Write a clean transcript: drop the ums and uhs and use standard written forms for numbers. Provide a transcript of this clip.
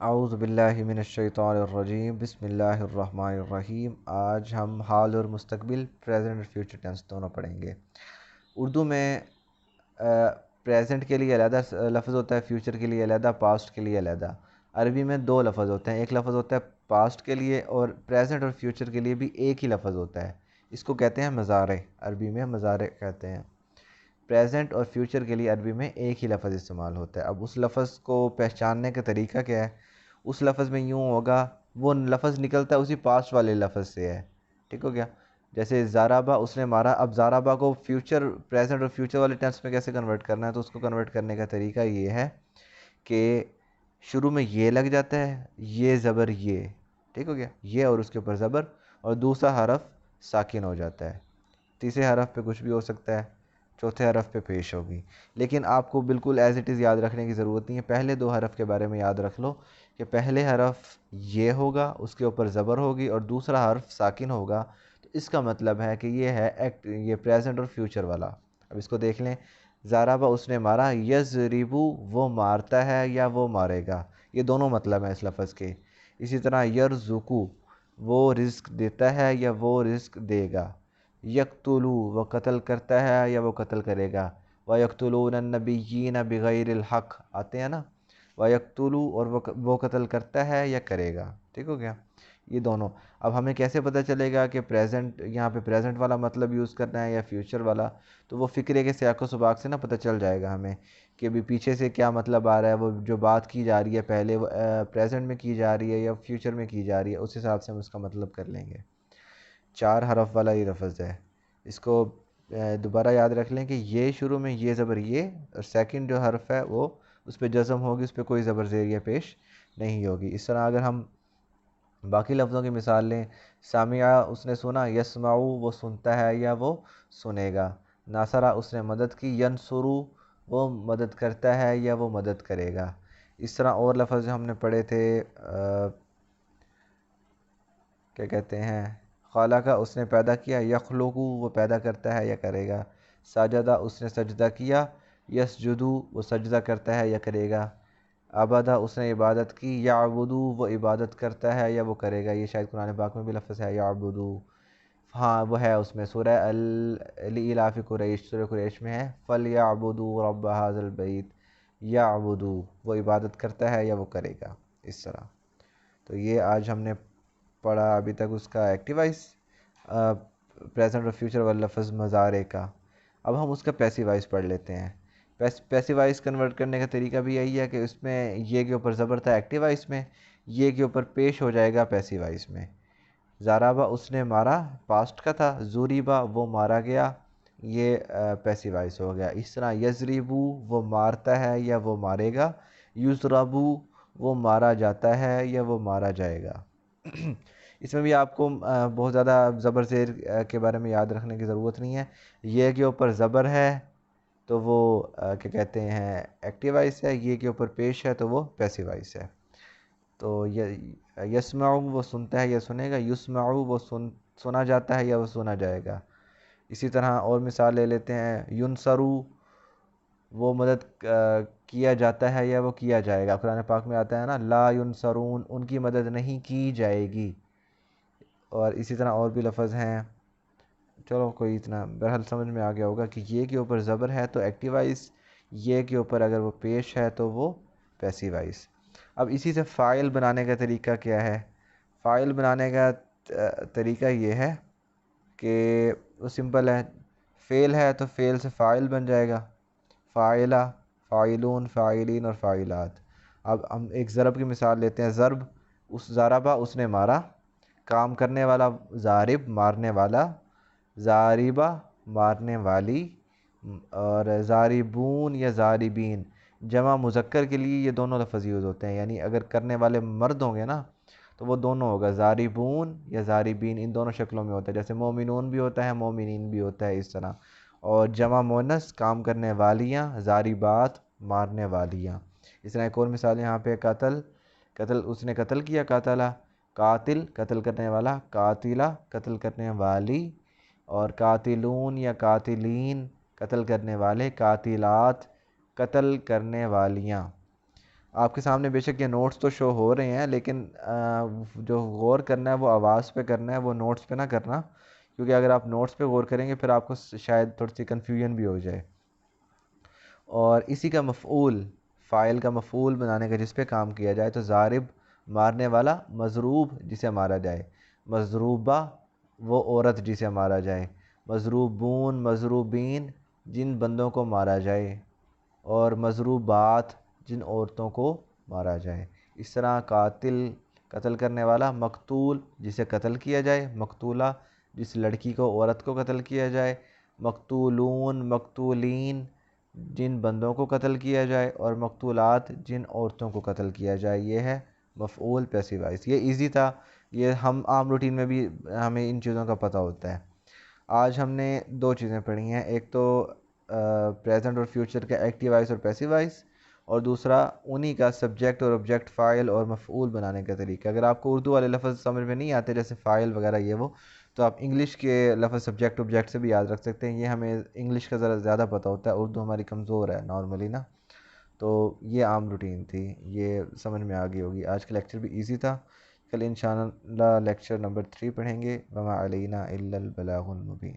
اعوذ باللہ من الشیطان الرجیم، بسم اللہ الرحمن الرحیم۔ آج ہم حال اور مستقبل، پریزنٹ اور فیوچر ٹینس دونوں پڑھیں گے۔ اردو میں پریزنٹ کے لیے علیحدہ لفظ ہوتا ہے، فیوچر کے لیے علیحدہ، پاسٹ کے لیے علیحدہ۔ عربی میں دو لفظ ہوتے ہیں، ایک لفظ ہوتا ہے پاسٹ کے لیے اور پریزنٹ اور فیوچر کے لیے بھی ایک ہی لفظ ہوتا ہے۔ اس کو کہتے ہیں مضارع، عربی میں مضارع کہتے ہیں۔ پریزنٹ اور فیوچر کے لیے عربی میں ایک ہی لفظ استعمال ہوتا ہے۔ اب اس لفظ کو پہچاننے کا طریقہ کیا ہے؟ اس لفظ میں یوں ہوگا، وہ لفظ نکلتا ہے اسی پاسٹ والے لفظ سے ہے، ٹھیک ہو گیا؟ جیسے ضربہ اس نے مارا، اب ضربہ کو فیوچر، پریزنٹ اور فیوچر والے ٹینس میں کیسے کنورٹ کرنا ہے؟ تو اس کو کنورٹ کرنے کا طریقہ یہ ہے کہ شروع میں یہ لگ جاتا ہے، یہ زبر یہ، ٹھیک ہو گیا؟ یہ اور اس کے اوپر زبر، اور دوسرا حرف ساکن ہو جاتا ہے۔ تیسرے حرف پہ کچھ بھی ہو سکتا ہے، چوتھے حرف پہ پیش ہوگی۔ لیکن آپ کو بالکل ایز اٹ از یاد رکھنے کی ضرورت نہیں ہے، پہلے دو حرف کے بارے میں یاد رکھ لو کہ پہلے حرف یہ ہوگا، اس کے اوپر زبر ہوگی، اور دوسرا حرف ساکن ہوگا۔ تو اس کا مطلب ہے کہ یہ ہے یہ پریزنٹ اور فیوچر والا۔ اب اس کو دیکھ لیں، ضربہ اس نے مارا، یضربو وہ مارتا ہے یا وہ مارے گا، یہ دونوں مطلب ہیں اس لفظ کے۔ اسی طرح یرزقو وہ رزق دیتا ہے یا وہ رزق دے گا۔ یقتلو وہ قتل کرتا ہے یا وہ قتل کرے گا۔ وَيَقْتُلُونَ النَّبِيِّينَ بِغَيْرِ الْحَقِّ آتے ہیں نا، وَيَقْتُلُو اور وہ قتل کرتا ہے یا کرے گا، ٹھیک ہو گیا؟ یہ دونوں۔ اب ہمیں کیسے پتہ چلے گا کہ پریزنٹ، یہاں پہ پریزنٹ والا مطلب یوز کرنا ہے یا فیوچر والا؟ تو وہ فقرے کے سیاق و سباق سے نا پتہ چل جائے گا ہمیں کہ ابھی پیچھے سے کیا مطلب آ رہا ہے، وہ جو بات کی جا رہی ہے پہلے وہ پریزنٹ میں کی جا رہی ہے یا فیوچر میں کی جا رہی ہے، اس حساب سے ہم اس کا مطلب کر لیں گے۔ چار حرف والا یہ لفظ ہے، اس کو دوبارہ یاد رکھ لیں کہ یہ شروع میں یہ زبر یہ، اور سیکنڈ جو حرف ہے وہ اس پہ جزم ہوگی، اس پہ کوئی زبر زیریہ پیش نہیں ہوگی۔ اس طرح اگر ہم باقی لفظوں کی مثال لیں، سامعہ اس نے سنا، یسمعو وہ سنتا ہے یا وہ سنے گا۔ ناصرہ اس نے مدد کی، ینصرو وہ مدد کرتا ہے یا وہ مدد کرے گا۔ اس طرح اور لفظ جو ہم نے پڑھے تھے، کیا کہتے ہیں، خالقہ اس نے پیدا کیا، یخلقو وہ پیدا کرتا ہے یا کرے گا۔ ساجدہ اس نے سجدہ کیا، یسجدو وہ سجدہ کرتا ہے یا کرے گا۔ عبادہ اس نے عبادت کی، یعبدو وہ عبادت کرتا ہے یا وہ کرے گا۔ یہ شاید قرآن پاک میں بھی لفظ ہے یعبدو، ہاں وہ ہے اس میں، سورہ الإلاف قریش، سورہ قریش میں ہے، فَلْيَعْبُدُوا رَبَّ هَذَا الْبَيْتِ یعبدو وہ عبادت کرتا ہے یا وہ کرے گا، اس طرح۔ تو یہ آج ہم نے پڑھا ابھی تک اس کا ایکٹیوائز، پریزنٹ اور فیوچر والا لفظ مضارع کا۔ اب ہم اس کا پیسیوائز پڑھ لیتے ہیں۔ پیسیوائز کنورٹ کرنے کا طریقہ بھی یہی ہے کہ اس میں یہ کے اوپر زبر تھا ایکٹیوائز میں، یہ کے اوپر پیش ہو جائے گا پیسیوائز میں۔ ضربہ اس نے مارا پاسٹ کا تھا، ضربہ وہ مارا گیا، یہ پیسیوائز ہو گیا۔ اس طرح یضربو وہ مارتا ہے یا وہ مارے گا، یضربو وہ مارا جاتا ہے یا وہ مارا جائے گا۔ اس میں بھی آپ کو بہت زیادہ زبر زیر کے بارے میں یاد رکھنے کی ضرورت نہیں ہے۔ یہ کے اوپر زبر ہے تو وہ کیا کہتے ہیں ایکٹیوائز ہے، یہ کے اوپر پیش ہے تو وہ پیسیوائز ہے۔ تو یسمعو وہ سنتا ہے یا سنے گا، یسمعو وہ سنا جاتا ہے یا وہ سنا جائے گا۔ اسی طرح اور مثال لے لیتے ہیں، ینصرو وہ مدد کیا جاتا ہے یا وہ کیا جائے گا۔ قرآن پاک میں آتا ہے نا، لا ینصرون ان کی مدد نہیں کی جائے گی۔ اور اسی طرح اور بھی لفظ ہیں، چلو کوئی اتنا بہرحال سمجھ میں آ گیا ہوگا کہ یہ کے اوپر زبر ہے تو ایکٹیوائز، یہ کے اوپر اگر وہ پیش ہے تو وہ پیسیوائز۔ اب اسی سے فاعل بنانے کا طریقہ کیا ہے؟ فاعل بنانے کا طریقہ یہ ہے کہ وہ سمپل ہے، فعل ہے تو فعل سے فاعل بن جائے گا، فاعلہ، فاعلون، فاعلین اور فاعلات۔ اب ہم ایک ضرب کی مثال لیتے ہیں، ضرب اس ضربہ اس نے مارا، کام کرنے والا ضارب مارنے والا، ضاربہ مارنے والی، اور ضاربون یا ضاربین جمع مذکر کے لیے یہ دونوں لفظ یوز ہوتے ہیں، یعنی اگر کرنے والے مرد ہوں گے نا تو وہ دونوں ہوگا، ضاربون یا ضاربین، ان دونوں شکلوں میں ہوتا ہے، جیسے مومنون بھی ہوتا ہے، مومنین بھی ہوتا ہے، اس طرح۔ اور جمع مؤنث کام کرنے والیاں، ضاربات مارنے والیاں۔ اس طرح ایک اور مثال یہاں پہ، قتل، قتل اس نے قتل کیا، قاتلہ، قاتل قتل کرنے والا، قاتلہ قتل کرنے والی، اور قاتلون یا قاتلین قتل کرنے والے، قاتلات قتل کرنے والیاں۔ آپ کے سامنے بے شک یہ نوٹس تو شو ہو رہے ہیں، لیکن جو غور کرنا ہے وہ آواز پہ کرنا ہے، وہ نوٹس پہ نہ کرنا، کیونکہ اگر آپ نوٹس پہ غور کریں گے پھر آپ کو شاید تھوڑی سی کنفیوژن بھی ہو جائے۔ اور اسی کا مفعول، فاعل کا مفعول بنانے کا جس پہ کام کیا جائے تو ضارب مارنے والا، مضروب جسے مارا جائے، مضروبہ وہ عورت جسے مارا جائے، مضروبون مضروبین جن بندوں کو مارا جائے، اور مضروبات جن عورتوں کو مارا جائے۔ اس طرح قاتل قتل کرنے والا، مقتول جسے قتل کیا جائے، مقتولہ جس لڑکی کو عورت کو قتل کیا جائے، مقتولون مقتولین جن بندوں کو قتل کیا جائے، اور مقتولات جن عورتوں کو قتل کیا جائے۔ یہ ہے مفعول پیسو وائس۔ یہ ایزی تھا، یہ ہم عام روٹین میں بھی ہمیں ان چیزوں کا پتہ ہوتا ہے۔ آج ہم نے دو چیزیں پڑھی ہیں، ایک تو پریزنٹ اور فیوچر کا ایکٹیو وائس اور پیسو وائس، اور دوسرا انہی کا سبجیکٹ اور آبجیکٹ، فاعل اور مفعول بنانے کا طریقہ۔ اگر آپ کو اردو والے لفظ سمجھ میں نہیں آتے جیسے فاعل وغیرہ یہ وہ، تو آپ انگلش کے لفظ سبجیکٹ آبجیکٹ سے بھی یاد رکھ سکتے ہیں۔ یہ ہمیں انگلش کا ذرا زیادہ پتہ ہوتا ہے، اردو ہماری کمزور ہے نارملی نا۔ تو یہ عام روٹین تھی، یہ سمجھ میں آ گئی ہوگی۔ آج کا لیکچر بھی ایزی تھا، کل انشاءاللہ لیکچر نمبر 3 پڑھیں گے۔ وما علینا الا البلاغ المبین۔